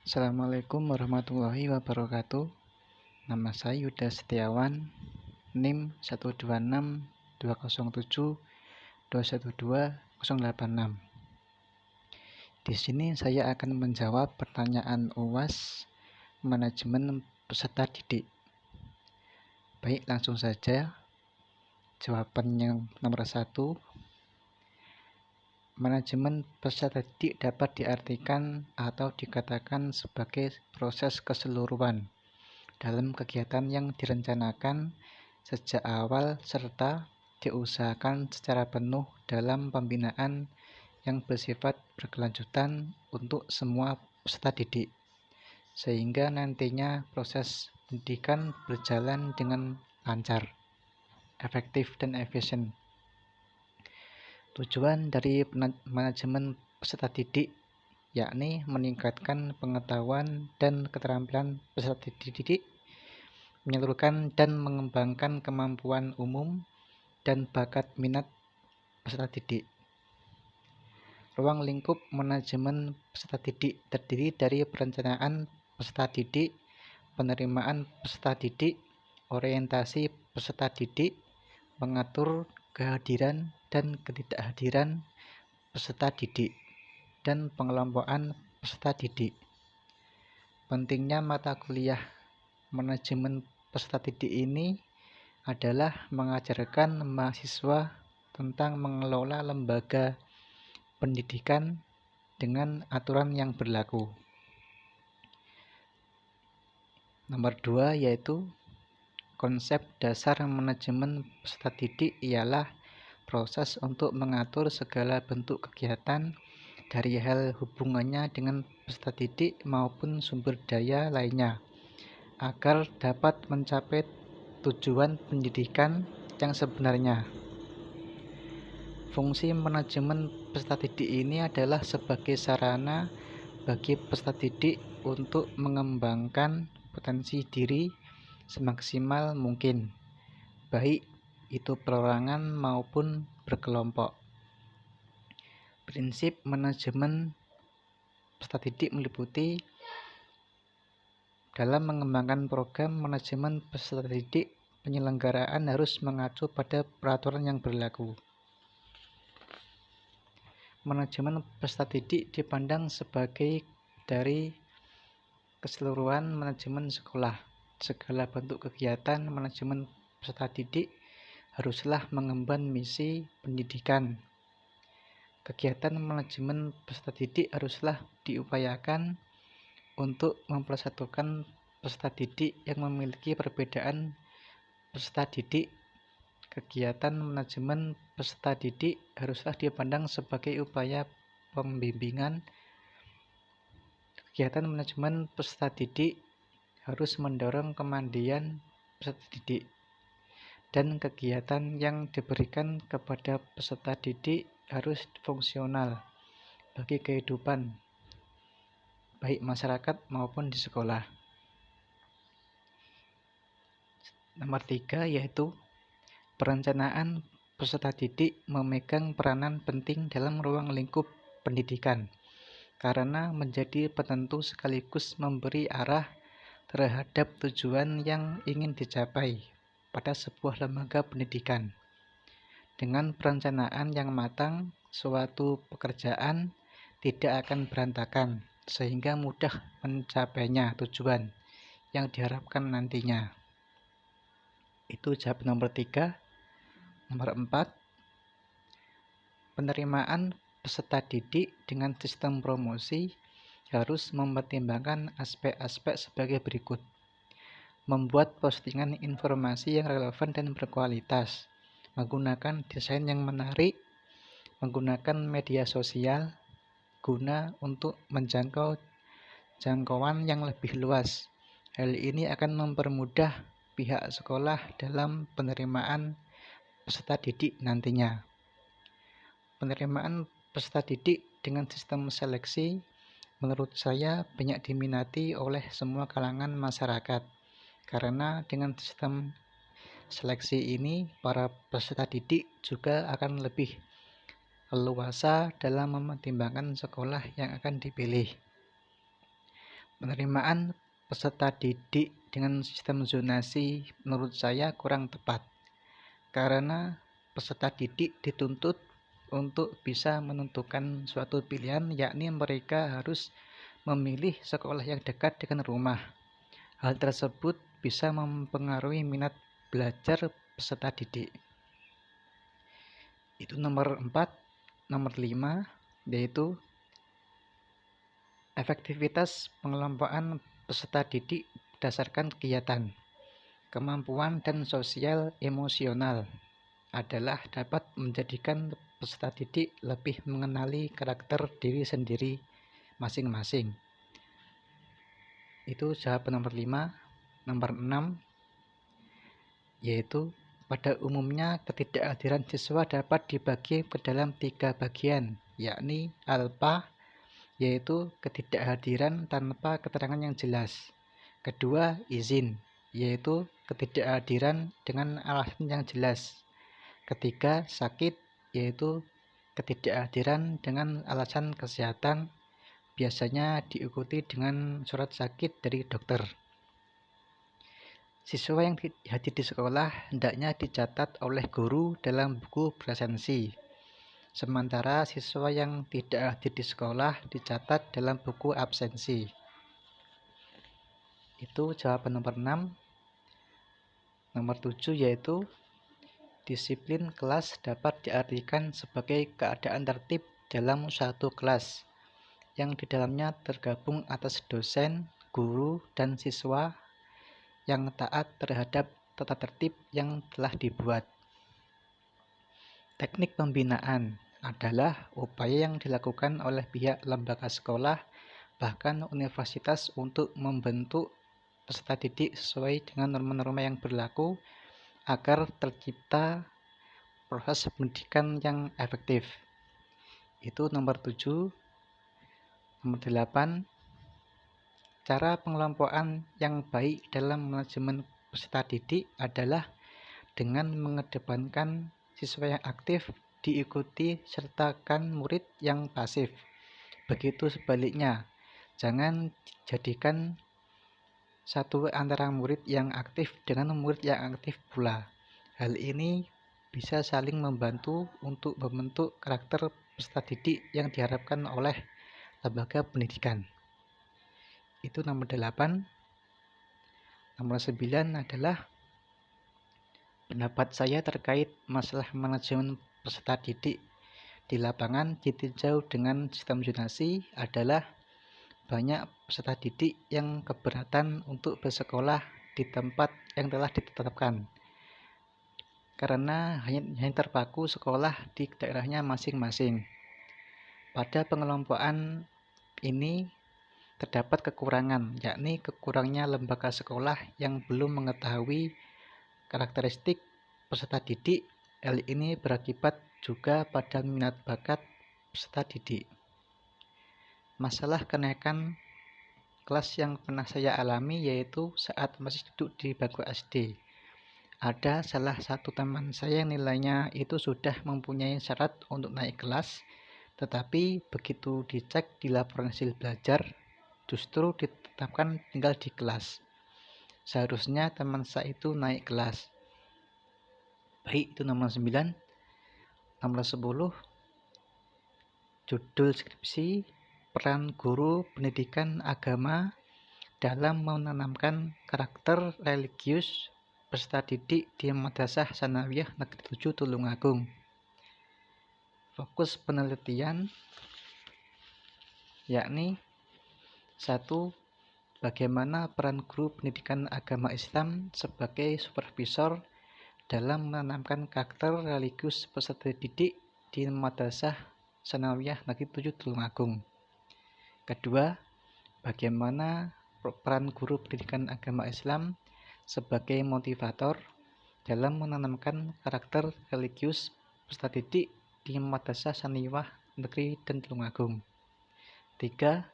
Assalamualaikum warahmatullahi wabarakatuh. Nama saya Yuda Setiawan, NIM 1262072120086. Di sini saya akan menjawab pertanyaan UAS manajemen peserta didik. Baik, langsung saja. Jawaban yang nomor 1. Manajemen peserta didik dapat diartikan atau dikatakan sebagai proses keseluruhan dalam kegiatan yang direncanakan sejak awal serta diusahakan secara penuh dalam pembinaan yang bersifat berkelanjutan untuk semua peserta didik, sehingga nantinya proses pendidikan berjalan dengan lancar, efektif, dan efisien. Tujuan dari manajemen peserta didik yakni meningkatkan pengetahuan dan keterampilan peserta didik, menyalurkan dan mengembangkan kemampuan umum dan bakat minat peserta didik. Ruang lingkup manajemen peserta didik terdiri dari perencanaan peserta didik, penerimaan peserta didik, orientasi peserta didik, mengatur kehadiran dan ketidakhadiran peserta didik, dan pengelompokan peserta didik. Pentingnya mata kuliah manajemen peserta didik ini adalah mengajarkan mahasiswa tentang mengelola lembaga pendidikan dengan aturan yang berlaku. Nomor 2 yaitu konsep dasar manajemen peserta didik ialah proses untuk mengatur segala bentuk kegiatan dari hal hubungannya dengan peserta didik maupun sumber daya lainnya agar dapat mencapai tujuan pendidikan yang sebenarnya. Fungsi manajemen peserta didik ini adalah sebagai sarana bagi peserta didik untuk mengembangkan potensi diri semaksimal mungkin, baik itu perorangan maupun berkelompok. Prinsip manajemen peserta didik meliputi dalam mengembangkan program manajemen peserta didik, penyelenggaraan harus mengacu pada peraturan yang berlaku. Manajemen peserta didik dipandang sebagai dari keseluruhan manajemen sekolah. Segala bentuk kegiatan manajemen peserta didik haruslah mengemban misi pendidikan. Kegiatan manajemen peserta didik haruslah diupayakan untuk mempersatukan peserta didik yang memiliki perbedaan peserta didik. Kegiatan manajemen peserta didik haruslah dipandang sebagai upaya pembimbingan. Kegiatan manajemen peserta didik harus mendorong kemandirian peserta didik, dan kegiatan yang diberikan kepada peserta didik harus fungsional bagi kehidupan baik masyarakat maupun di sekolah. Nomor 3 yaitu perencanaan peserta didik memegang peranan penting dalam ruang lingkup pendidikan karena menjadi penentu sekaligus memberi arah terhadap tujuan yang ingin dicapai pada sebuah lembaga pendidikan. Dengan perencanaan yang matang, suatu pekerjaan tidak akan berantakan sehingga mudah mencapainya tujuan yang diharapkan nantinya. Itu jawaban nomor 3. Nomor 4, penerimaan peserta didik dengan sistem promosi harus mempertimbangkan aspek-aspek sebagai berikut. Membuat postingan informasi yang relevan dan berkualitas, menggunakan desain yang menarik, menggunakan media sosial guna untuk menjangkau jangkauan yang lebih luas. Hal ini akan mempermudah pihak sekolah dalam penerimaan peserta didik nantinya. Penerimaan peserta didik dengan sistem seleksi menurut saya banyak diminati oleh semua kalangan masyarakat, karena dengan sistem seleksi ini para peserta didik juga akan lebih leluasa dalam mempertimbangkan sekolah yang akan dipilih. Penerimaan peserta didik dengan sistem zonasi menurut saya kurang tepat, karena peserta didik dituntut untuk bisa menentukan suatu pilihan, yakni mereka harus memilih sekolah yang dekat dengan rumah. Hal tersebut bisa mempengaruhi minat belajar peserta didik. Itu nomor 4. Nomor 5, yaitu efektivitas pengelompokan peserta didik berdasarkan kegiatan, kemampuan dan sosial emosional adalah dapat menjadikan peserta didik lebih mengenali karakter diri sendiri masing-masing. Itu jawaban nomor 5. Nomor 6, yaitu pada umumnya ketidakhadiran siswa dapat dibagi ke dalam 3 bagian, yakni alpha, yaitu ketidakhadiran tanpa keterangan yang jelas. Kedua, izin, yaitu ketidakhadiran dengan alasan yang jelas. Ketiga, sakit, yaitu ketidakhadiran dengan alasan kesehatan, biasanya diikuti dengan surat sakit dari dokter. Siswa yang hadir di sekolah hendaknya dicatat oleh guru dalam buku presensi. Sementara siswa yang tidak hadir di sekolah dicatat dalam buku absensi. Itu jawaban nomor 6. Nomor 7, yaitu disiplin kelas dapat diartikan sebagai keadaan tertib dalam suatu kelas yang di dalamnya tergabung atas dosen, guru, dan siswa yang taat terhadap tata tertib yang telah dibuat. Teknik pembinaan adalah upaya yang dilakukan oleh pihak lembaga sekolah, bahkan universitas, untuk membentuk peserta didik sesuai dengan norma-norma yang berlaku agar tercipta proses pendidikan yang efektif. Itu nomor 7. Nomor 8, cara pengelompokan yang baik dalam manajemen peserta didik adalah dengan mengedepankan siswa yang aktif diikuti sertakan murid yang pasif. Begitu sebaliknya, jangan jadikan satu antara murid yang aktif dengan murid yang aktif pula. Hal ini bisa saling membantu untuk membentuk karakter peserta didik yang diharapkan oleh lembaga pendidikan. Itu nomor 8. Nomor 9 adalah pendapat saya terkait masalah manajemen peserta didik di lapangan ditinjau dengan sistem zonasi adalah banyak peserta didik yang keberatan untuk bersekolah di tempat yang telah ditetapkan karena hanya terpaku sekolah di daerahnya masing-masing. Pada pengelompokan ini terdapat kekurangan, yakni kekurangnya lembaga sekolah yang belum mengetahui karakteristik peserta didik. Hal ini berakibat juga pada minat bakat peserta didik. Masalah kenaikan kelas yang pernah saya alami yaitu saat masih duduk di bangku SD. Ada salah satu teman saya yang nilainya itu sudah mempunyai syarat untuk naik kelas, tetapi begitu dicek di laporan hasil belajar, justru ditetapkan tinggal di kelas. Seharusnya teman saya itu naik kelas. Baik, itu nomor 9. Nomor 10, judul skripsi, peran guru pendidikan agama dalam menanamkan karakter religius peserta didik di Madrasah Tsanawiyah Negeri 7 Tulungagung. Fokus penelitian yakni 1. Bagaimana peran guru pendidikan agama Islam sebagai supervisor dalam menanamkan karakter religius peserta didik di Madrasah Tsanawiyah Negeri 7 Tulungagung. Kedua, bagaimana peran guru pendidikan agama Islam sebagai motivator dalam menanamkan karakter religius peserta didik di Madrasah Tsanawiyah Negeri dan Tulungagung. 3.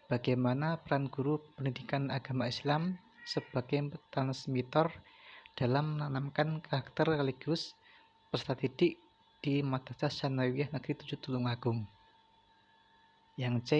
Bagaimana peran guru pendidikan agama Islam sebagai transmitter dalam menanamkan karakter religius peserta didik di Madrasah Tsanawiyah Negeri 7 Tulungagung. Yang C,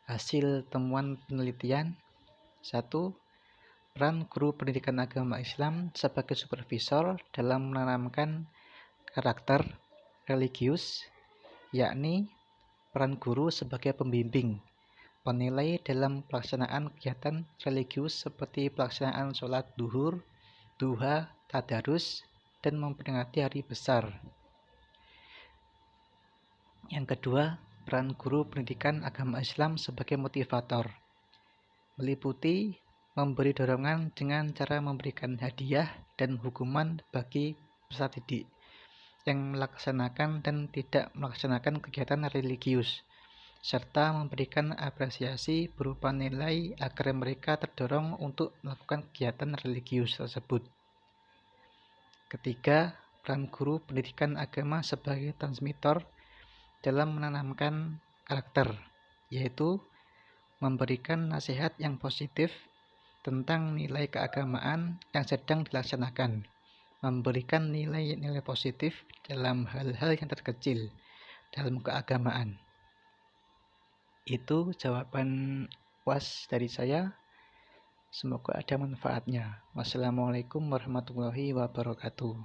Hasil temuan penelitian: 1. Peran guru pendidikan agama Islam sebagai supervisor dalam menanamkan karakter religius, yakni peran guru sebagai pembimbing, penilai dalam pelaksanaan kegiatan religius seperti pelaksanaan sholat duhur, duha, tadarus, dan memperingati hari besar. Yang kedua, peran guru pendidikan agama Islam sebagai motivator, meliputi memberi dorongan dengan cara memberikan hadiah dan hukuman bagi peserta didik yang melaksanakan dan tidak melaksanakan kegiatan religius, serta memberikan apresiasi berupa nilai agar mereka terdorong untuk melakukan kegiatan religius tersebut. Ketiga, peran guru pendidikan agama sebagai transmitter dalam menanamkan karakter, yaitu memberikan nasihat yang positif tentang nilai keagamaan yang sedang dilaksanakan, memberikan nilai-nilai positif dalam hal-hal yang terkecil dalam keagamaan. Itu jawaban UAS dari saya. Semoga ada manfaatnya. Wassalamualaikum warahmatullahi wabarakatuh.